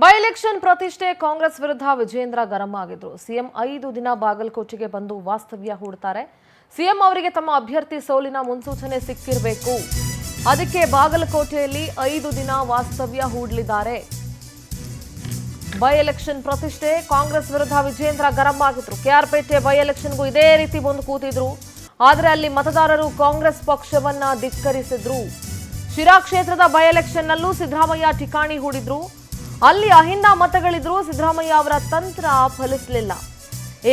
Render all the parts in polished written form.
By election ಪ್ರತಿಷ್ಠೆ ಕಾಂಗ್ರೆಸ್ ವಿರುದ್ಧ ವಿಜೇಂದ್ರ ಗರಂ ಆಗಿದ್ರು. ಸಿಎಂ 5 ದಿನ ಬಾಗಲಕೋಟೆಗೆ ಬಂದು ವಾಸ್ತವ್ಯ ಹೂಡ್ತಾರೆ. ಸಿಎಂ ಅವರಿಗೆ ತಮ್ಮ ಅಭ್ಯರ್ಥಿ ಸೋಲಿನ ಮುನ್ಸೂಚನೆ ಸಿಕ್ಕಿರಬೇಕು. ಅದಕ್ಕೆ ಬಾಗಲಕೋಟೆಯಲ್ಲಿ 5 ದಿನ ವಾಸ್ತವ್ಯ ಹೂಡಲಿದ್ದಾರೆ. ಬೈ ಎಲೆಕ್ಷನ್ ಪ್ರತಿಷ್ಠೆ ಕಾಂಗ್ರೆಸ್ ವಿರುದ್ಧ ವಿಜೇಂದ್ರ ಗರಂ ಆಗಿದ್ರು. ಕೆಆರ್ಪೇಟೆ ಬೈ ಎಲೆಕ್ಷನ್ಗೂ ಇದೇ ರೀತಿ ಬಂದು ಕೂತಿದ್ರು. ಆದರೆ ಅಲ್ಲಿ ಮತದಾರರು ಕಾಂಗ್ರೆಸ್ ಪಕ್ಷವನ್ನ ಧಿಕ್ಕರಿಸಿದ್ರು. ಶಿರಾ ಕ್ಷೇತ್ರದ ಬೈ ಎಲೆಕ್ಷನ್ ನಲ್ಲೂ ಸಿದ್ದರಾಮಯ್ಯ ಠಿಕಾಣಿ ಹೂಡಿದ್ರು. ಅಲ್ಲಿ ಅಹಿಂದ ಮತಗಳಿದ್ರು. ಸಿದ್ದರಾಮಯ್ಯ ಅವರ ತಂತ್ರ ಫಲಿಸಲಿಲ್ಲ.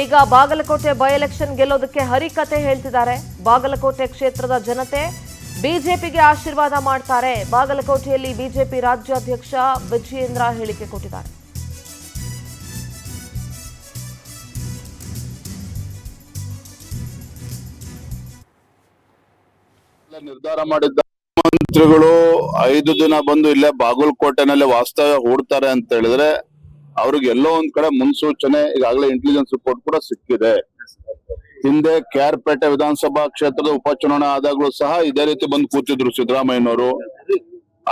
ಈಗ ಬಾಗಲಕೋಟೆ ಬೈ ಎಲೆಕ್ಷನ್ ಗೆಲ್ಲೋದಕ್ಕೆ ಹರಿಕತೆ ಹೇಳ್ತಿದ್ದಾರೆ. ಬಾಗಲಕೋಟೆ ಕ್ಷೇತ್ರದ ಜನತೆ ಬಿಜೆಪಿಗೆ ಆಶೀರ್ವಾದ ಮಾಡ್ತಾರೆ. ಬಾಗಲಕೋಟೆಯಲ್ಲಿ ಬಿಜೆಪಿ ರಾಜ್ಯಾಧ್ಯಕ್ಷ ವಿಜೇಂದ್ರ ಹೇಳಿಕೆ ಕೊಟ್ಟಿದ್ದಾರೆ. ನಿರ್ಧಾರ ಮಾಡಿದ್ದ ಮಂತ್ರಿಗಳು 5 ದಿನ ಬಂದು ಇಲ್ಲೇ ಬಾಗಲಕೋಟೆನಲ್ಲಿ ವಾಸ್ತವ್ಯ ಹೂಡ್ತಾರೆ ಅಂತ ಹೇಳಿದ್ರೆ ಅವ್ರಿಗೆ ಎಲ್ಲೋ ಒಂದ್ ಕಡೆ ಮುನ್ಸೂಚನೆ ಈಗಾಗಲೇ ಇಂಟೆಲಿಜೆನ್ಸ್ ರಿಪೋರ್ಟ್ ಕೂಡ ಸಿಕ್ಕಿದೆ. ಹಿಂದೆ ಕೆಆರ್ಪೇಟೆ ವಿಧಾನಸಭಾ ಕ್ಷೇತ್ರದ ಉಪಚುನಾವಣೆ ಆದಾಗ್ಲೂ ಸಹ ಇದೇ ರೀತಿ ಬಂದು ಕೂತಿದ್ರು ಸಿದ್ದರಾಮಯ್ಯನವರು.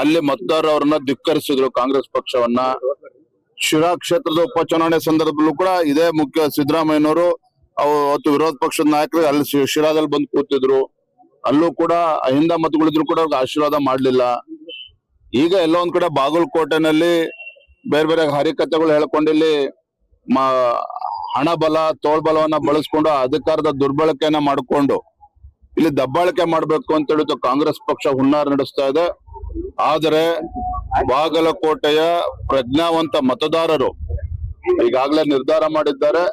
ಅಲ್ಲಿ ಮತದಾರರು ಅವ್ರನ್ನ ಧಿಕ್ಕರಿಸಿದ್ರು ಕಾಂಗ್ರೆಸ್ ಪಕ್ಷವನ್ನ. ಶಿರಾ ಕ್ಷೇತ್ರದ ಉಪಚುನಾವಣೆ ಸಂದರ್ಭದಲ್ಲೂ ಕೂಡ ಇದೇ ಮುಖ್ಯ ಸಿದ್ದರಾಮಯ್ಯನವರು ಅವತ್ತು ವಿರೋಧ ಪಕ್ಷದ ನಾಯಕರು ಅಲ್ಲಿ ಶಿರಾದಲ್ಲಿ ಬಂದು ಕೂತಿದ್ರು. ಅಲ್ಲೂ ಕೂಡ ಅಹಿಂದ ಮತಗಳಿದ್ರು ಕೂಡ ಅವ್ರಿಗೆ ಆಶೀರ್ವಾದ ಮಾಡ್ಲಿಲ್ಲ. ಈಗ ಎಲ್ಲೋ ಒಂದ್ ಕಡೆ ಬಾಗಲಕೋಟೆನಲ್ಲಿ ಬೇರೆ ಬೇರೆ ಹರಿಕತೆಗಳು ಹೇಳ್ಕೊಂಡು ಇಲ್ಲಿ ಹಣ ಬಲ ತೋಳ್ಬಲವನ್ನ ಬಳಸ್ಕೊಂಡು ಅಧಿಕಾರದ ದುರ್ಬಳಕೆಯನ್ನ ಮಾಡಿಕೊಂಡು ಇಲ್ಲಿ ದಬ್ಬಾಳಿಕೆ ಮಾಡ್ಬೇಕು ಅಂತ ಹೇಳಿದ್ದು ಕಾಂಗ್ರೆಸ್ ಪಕ್ಷ ಹುನ್ನಾರ ನಡೆಸ್ತಾ ಇದೆ. ಆದರೆ ಬಾಗಲಕೋಟೆಯ ಪ್ರಜ್ಞಾವಂತ ಮತದಾರರು ಈಗಾಗಲೇ ನಿರ್ಧಾರ ಮಾಡಿದ್ದಾರೆ.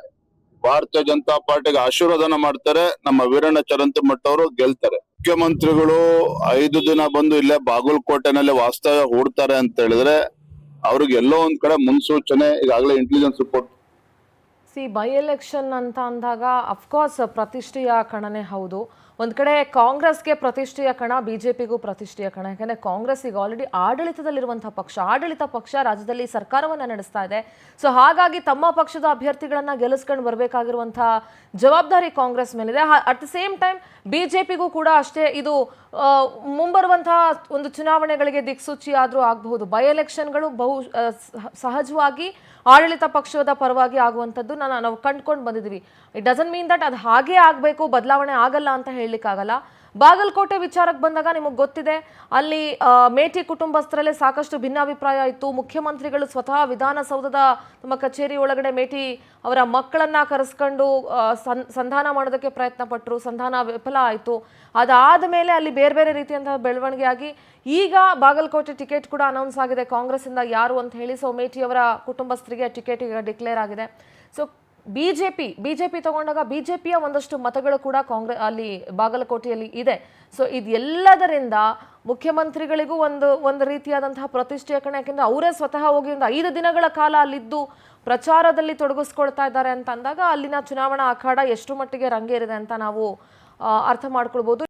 ಭಾರತೀಯ ಜನತಾ ಪಾರ್ಟಿಗೆ ಆಶೀರ್ವಾದನ ಮಾಡ್ತಾರೆ. ನಮ್ಮ ವೀರಣ್ಣ ಚರಂತಿಮಠ ಅವರು ಗೆಲ್ತಾರೆ. ಮುಖ್ಯಮಂತ್ರಿಗಳು 5 ದಿನ ಬಂದು ಇಲ್ಲೇ ಬಾಗಲಕೋಟೆನಲ್ಲಿ ವಾಸ್ತವ್ಯ ಹೂಡ್ತಾರೆ ಅಂತ ಹೇಳಿದ್ರೆ ಅವ್ರಿಗೆ ಎಲ್ಲೋ ಒಂದ್ ಕಡೆ ಮುನ್ಸೂಚನೆ ಈಗಾಗಲೇ ಇಂಟೆಲಿಜೆನ್ಸ್ ರಿಪೋರ್ಟ್. ಬೈ ಎಲೆಕ್ಷನ್ ಅಂತ ಅಂದಾಗ ಅಫ್ಕೋರ್ಸ್ ಪ್ರತಿಷ್ಠೆಯ ಕಣನೇ ಹೌದು. ಒಂದ್ ಕಡೆ ಕಾಂಗ್ರೆಸ್ಗೆ ಪ್ರತಿಷ್ಠೆಯ ಕಣ, ಬಿಜೆಪಿಗೂ ಪ್ರತಿಷ್ಠೆಯ ಕಣ. ಯಾಕಂದ್ರೆ ಕಾಂಗ್ರೆಸ್ ಈಗ ಆಲ್ರೆಡಿ ಆಡಳಿತದಲ್ಲಿರುವಂತಹ ಪಕ್ಷ, ಆಡಳಿತ ಪಕ್ಷ ರಾಜ್ಯದಲ್ಲಿ ಸರ್ಕಾರವನ್ನ ನಡೆಸ್ತಾ ಇದೆ. ಸೊ ಹಾಗಾಗಿ ತಮ್ಮ ಪಕ್ಷದ ಅಭ್ಯರ್ಥಿಗಳನ್ನ ಗೆಲ್ಲಿಸ್ಕೊಂಡು ಬರಬೇಕಾಗಿರುವಂತಹ ಜವಾಬ್ದಾರಿ ಕಾಂಗ್ರೆಸ್ ಮೇಲಿದೆ. ಅಟ್ ದ ಸೇಮ್ ಟೈಮ್ ಬಿಜೆಪಿಗೂ ಕೂಡ ಅಷ್ಟೇ. ಇದು ಮುಂಬರುವಂತಹ ಒಂದು ಚುನಾವಣೆಗಳಿಗೆ ದಿಕ್ಸೂಚಿ ಆದ್ರೂ ಆಗಬಹುದು. ಬೈ ಎಲೆಕ್ಷನ್ಗಳು ಬಹು ಸಹಜವಾಗಿ ಆಡಳಿತ ಪಕ್ಷದ ಪರವಾಗಿ ಆಗುವಂಥದ್ದು ನಾವು ಕಂಡುಕೊಂಡು ಬಂದಿದ್ದೀವಿ. ಇಟ್ ಡಸಂಟ್ ಮೀನ್ ದಟ್ ಅದು ಹಾಗೇ ಆಗಬೇಕು, ಬದಲಾವಣೆ ಆಗಲ್ಲ ಅಂತ ಹೇಳಲಿಕ್ಕಾಗಲ್ಲ. ಬಾಗಲಕೋಟೆ ವಿಚಾರಕ್ಕೆ ಬಂದಾಗ ನಿಮಗೆ ಗೊತ್ತಿದೆ, ಅಲ್ಲಿ ಮೇಟಿ ಕುಟುಂಬಸ್ಥರಲ್ಲೇ ಸಾಕಷ್ಟು ಭಿನ್ನಾಭಿಪ್ರಾಯ ಇತ್ತು. ಮುಖ್ಯಮಂತ್ರಿಗಳು ಸ್ವತಃ ವಿಧಾನಸೌಧದ ತಮ್ಮ ಕಚೇರಿ ಒಳಗಡೆ ಮೇಟಿ ಅವರ ಮಕ್ಕಳನ್ನ ಕರೆಸ್ಕೊಂಡು ಸಂಧಾನ ಮಾಡೋದಕ್ಕೆ ಪ್ರಯತ್ನ ಪಟ್ಟರು. ಸಂಧಾನ ವಿಫಲ ಆಯಿತು. ಅದಾದ ಮೇಲೆ ಅಲ್ಲಿ ಬೇರೆ ಬೇರೆ ರೀತಿಯಂತಹ ಬೆಳವಣಿಗೆ ಆಗಿ ಈಗ ಬಾಗಲಕೋಟೆ ಟಿಕೆಟ್ ಕೂಡ ಅನೌನ್ಸ್ ಆಗಿದೆ ಕಾಂಗ್ರೆಸ್ ಇಂದ ಯಾರು ಅಂತ ಹೇಳಿ. ಸೊ ಮೇಟಿ ಅವರ ಕುಟುಂಬಸ್ಥರಿಗೆ ಟಿಕೆಟ್ ಈಗ ಡಿಕ್ಲೇರ್ ಆಗಿದೆ. ಸೊ ಬಿಜೆಪಿ ತಗೊಂಡಾಗ ಬಿಜೆಪಿಯ ಒಂದಷ್ಟು ಮತಗಳು ಕೂಡ ಅಲ್ಲಿ ಬಾಗಲಕೋಟೆಯಲ್ಲಿ ಇದೆ. ಸೊ ಇದೆಲ್ಲದರಿಂದ ಮುಖ್ಯಮಂತ್ರಿಗಳಿಗೂ ಒಂದು ರೀತಿಯಾದಂತಹ ಪ್ರತಿಷ್ಠೆಯ ಕಣ. ಯಾಕೆಂದ್ರೆ ಅವರೇ ಸ್ವತಃ ಹೋಗಿ ಒಂದು 5 ದಿನಗಳ ಕಾಲ ಅಲ್ಲಿದ್ದು ಪ್ರಚಾರದಲ್ಲಿ ತೊಡಗಿಸ್ಕೊಳ್ತಾ ಇದ್ದಾರೆ ಅಂತ ಅಂದಾಗ ಅಲ್ಲಿನ ಚುನಾವಣಾ ಅಖಾಡ ಎಷ್ಟು ಮಟ್ಟಿಗೆ ರಂಗೇರಿದೆ ಅಂತ ನಾವು ಅರ್ಥ ಮಾಡ್ಕೊಳ್ಬಹುದು.